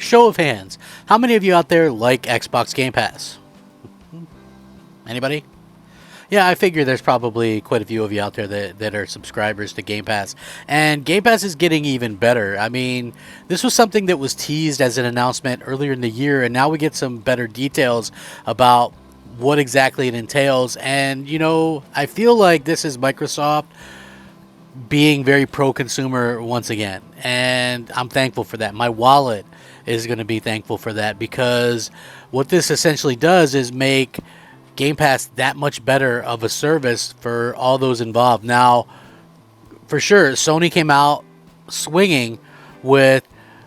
show of hands, how many of you out there like Xbox Game Pass? Anybody? Yeah, I figure there's probably quite a few of you out there that are subscribers to Game Pass. And Game Pass is getting even better. I mean, this was something that was teased as an announcement earlier in the year, and now we get some better details about what exactly it entails. And, you know, I feel like this is Microsoft being very pro-consumer once again. And I'm thankful for that. My wallet is going to be thankful for that, because what this essentially does is make Game Pass that much better of a service for all those involved. Now, for sure, Sony came out swinging with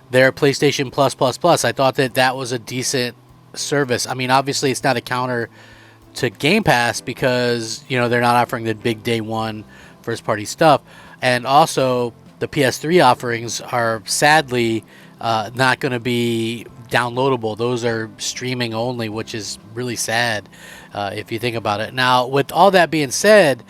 their PlayStation Plus Plus Plus. I thought that was a decent service. I mean, obviously, it's not a counter to Game Pass because, you know, they're not offering the big day one first party stuff. And also, the PS3 offerings are sadly not going to be downloadable. Those are streaming only, which is really sad if you think about it. Now, with all that being said,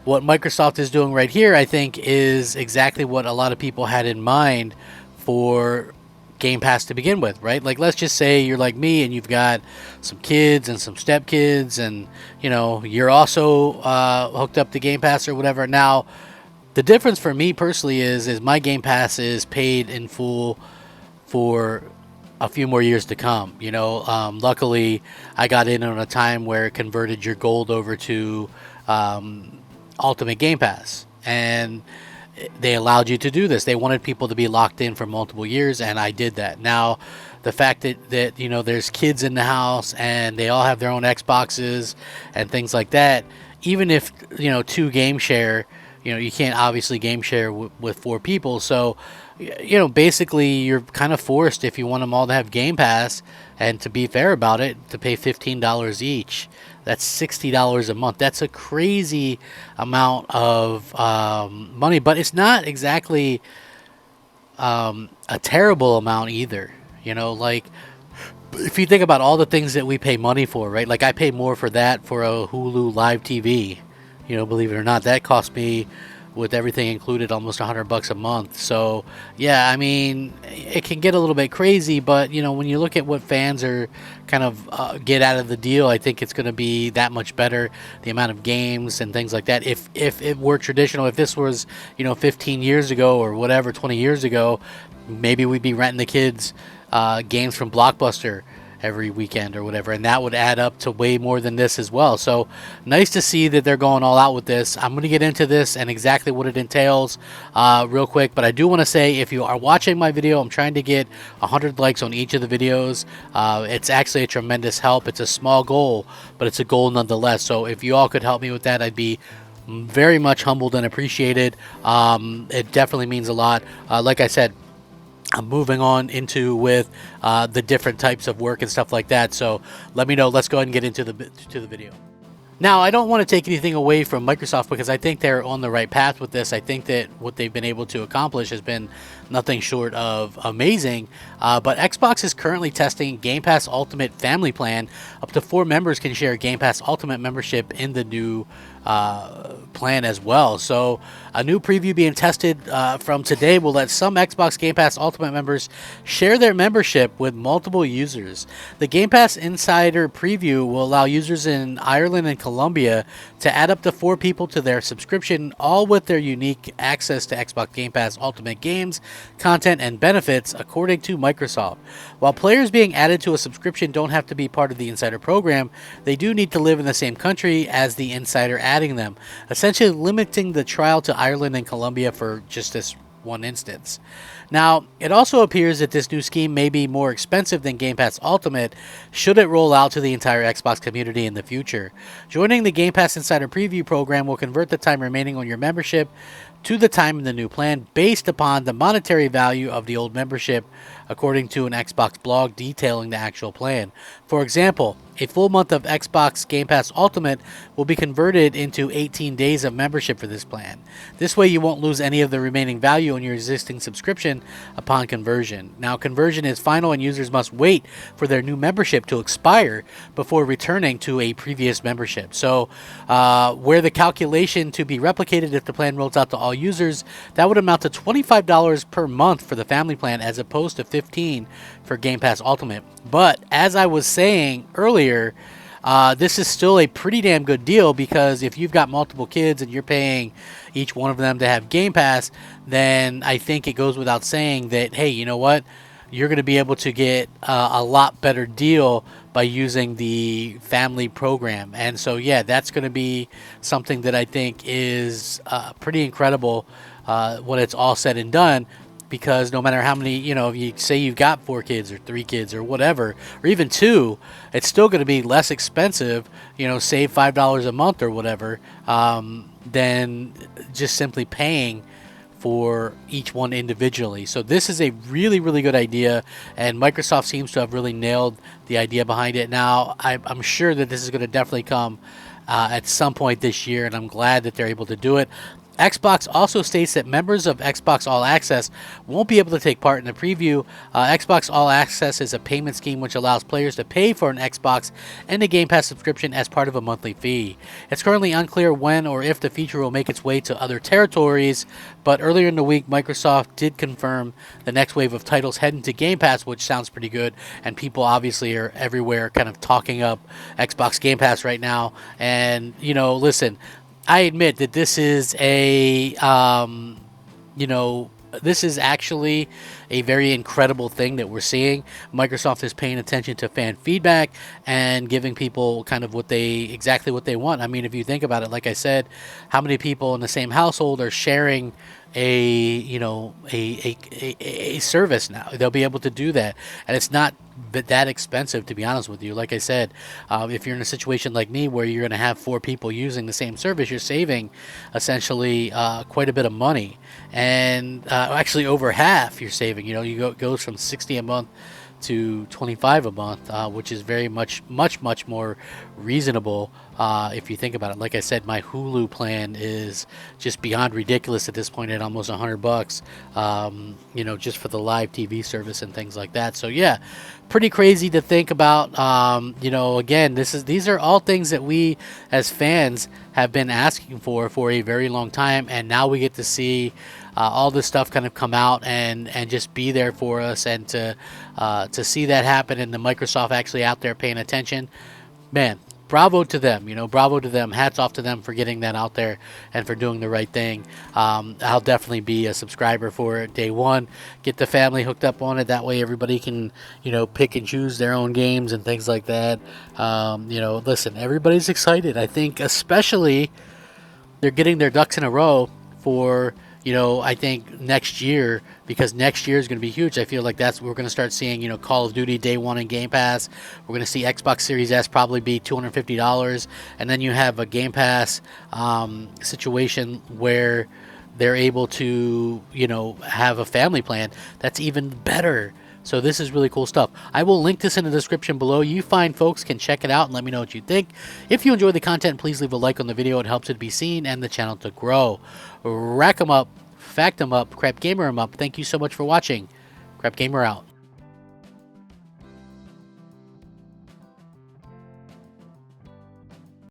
what Microsoft is doing right here, I think, is exactly what a lot of people had in mind for Game Pass to begin with, right? Like, let's just say you're like me and you've got some kids and some stepkids, and, you know, you're also hooked up to Game Pass or whatever. Now, the difference for me personally is my Game Pass is paid in full for a few more years to come. You know, luckily I got in on a time where it converted your gold over to Ultimate Game Pass, and they allowed you to do this. They wanted people to be locked in for multiple years, and I did that. Now, the fact that you know, there's kids in the house and they all have their own Xboxes and things like that, even if, you know, two game share, you know, you can't obviously game share with four people. So, you know, basically you're kind of forced, if you want them all to have Game Pass, and to be fair about it, to pay $15 each. That's $60 a month. That's a crazy amount of money, but it's not exactly a terrible amount either. You know, like, if you think about all the things that we pay money for, right? Like, I pay more for that for a Hulu Live TV. You know, believe it or not, that cost me, with everything included, almost $100 a month. So yeah, I mean, it can get a little bit crazy, but, you know, when you look at what fans are kind of get out of the deal, I think it's going to be that much better. The amount of games and things like that. If it were traditional, if this was, you know, 15 years ago or whatever, 20 years ago, maybe we'd be renting the kids games from Blockbuster every weekend or whatever, and that would add up to way more than this as well. So nice to see that they're going all out with this. I'm going to get into this and exactly what it entails real quick, but I do want to say, if you are watching my video, I'm trying to get 100 likes on each of the videos. It's actually a tremendous help. It's a small goal, but it's a goal nonetheless. So if you all could help me with that, I'd be very much humbled and appreciated. It definitely means a lot. Like I said, I'm moving on into with the different types of work and stuff like that. So let me know. Let's go ahead and get into the video. Now, I don't want to take anything away from Microsoft, because I think they're on the right path with this. I think that what they've been able to accomplish has been nothing short of amazing. But Xbox is currently testing Game Pass Ultimate Family Plan. Up to 4 members can share Game Pass Ultimate membership in the new plan as well. So a new preview being tested from today will let some Xbox Game Pass Ultimate members share their membership with multiple users. The Game Pass Insider preview will allow users in Ireland and Colombia to add up to 4 people to their subscription, all with their unique access to Xbox Game Pass Ultimate games, content, and benefits, according to Microsoft. While players being added to a subscription don't have to be part of the Insider program, they do need to live in the same country as the Insider adding them, essentially limiting the trial to Ireland and Colombia for just this one instance. Now, it also appears that this new scheme may be more expensive than Game Pass Ultimate should it roll out to the entire Xbox community in the future. Joining the Game Pass Insider Preview program will convert the time remaining on your membership to the time in the new plan based upon the monetary value of the old membership, according to an Xbox blog detailing the actual plan. For example, A full month of Xbox Game Pass Ultimate will be converted into 18 days of membership for this plan. This way you won't lose any of the remaining value on your existing subscription upon conversion. Now, conversion is final and users must wait for their new membership to expire before returning to a previous membership. So, where the calculation to be replicated if the plan rolls out to all users, that would amount to $25 per month for the family plan as opposed to $15 for Game Pass Ultimate. But as I was saying earlier, this is still a pretty damn good deal, because if you've got multiple kids and you're paying each one of them to have Game Pass, then I think it goes without saying that, hey, you know what? You're going to be able to get a lot better deal by using the family program. And so, yeah, that's going to be something that I think is pretty incredible when it's all said and done. Because no matter how many, if you say you've got 4 kids or 3 kids or whatever, or even 2, it's still going to be less expensive, save $5 a month or whatever, than just simply paying for each one individually. So this is a really, really good idea, and Microsoft seems to have really nailed the idea behind it. Now, I'm sure that this is going to definitely come at some point this year, and I'm glad that they're able to do it. Xbox also states that members of Xbox All Access won't be able to take part in the preview. Xbox All Access is a payment scheme which allows players to pay for an Xbox and a Game Pass subscription as part of a monthly fee. It's currently unclear when or if the feature will make its way to other territories, but earlier in the week, Microsoft did confirm the next wave of titles heading to Game Pass, which sounds pretty good, and people obviously are everywhere kind of talking up Xbox Game Pass right now. And, listen, I admit that this is this is actually a very incredible thing that we're seeing. Microsoft is paying attention to fan feedback and giving people kind of exactly what they want. I mean, if you think about it, like I said, how many people in the same household are sharing a service now? They'll be able to do that, and it's not that expensive, to be honest with you. Like I said, if you're in a situation like me where you're going to have 4 people using the same service, you're saving essentially quite a bit of money, and actually over half you're saving. It goes from $60 a month to $25 a month, which is very much more reasonable if you think about it. Like I said, my Hulu plan is just beyond ridiculous at this point at almost $100, just for the live TV service and things like that. So yeah, pretty crazy to think about. Again, these are all things that we as fans have been asking for a very long time, and now we get to see all this stuff kind of come out and just be there for us, and to see that happen, and the Microsoft actually out there paying attention, man, bravo to them. Bravo to them. Hats off to them for getting that out there and for doing the right thing. I'll definitely be a subscriber for it day one. Get the family hooked up on it. That way everybody can, pick and choose their own games and things like that. Listen, everybody's excited. I think especially they're getting their ducks in a row for, I think next year, because next year is going to be huge. I feel like we're going to start seeing, Call of Duty day one in Game Pass. We're going to see Xbox Series S probably be $250, and then you have a Game Pass situation where they're able to, have a family plan that's even better. So this is really cool stuff. I will link this in the description below. You fine folks can check it out and let me know what you think. If you enjoy the content, please leave a like on the video. It helps it to be seen and the channel to grow. Rack 'em up, fact 'em up, Crap Gamer 'em up. Thank you so much for watching. Crap Gamer out.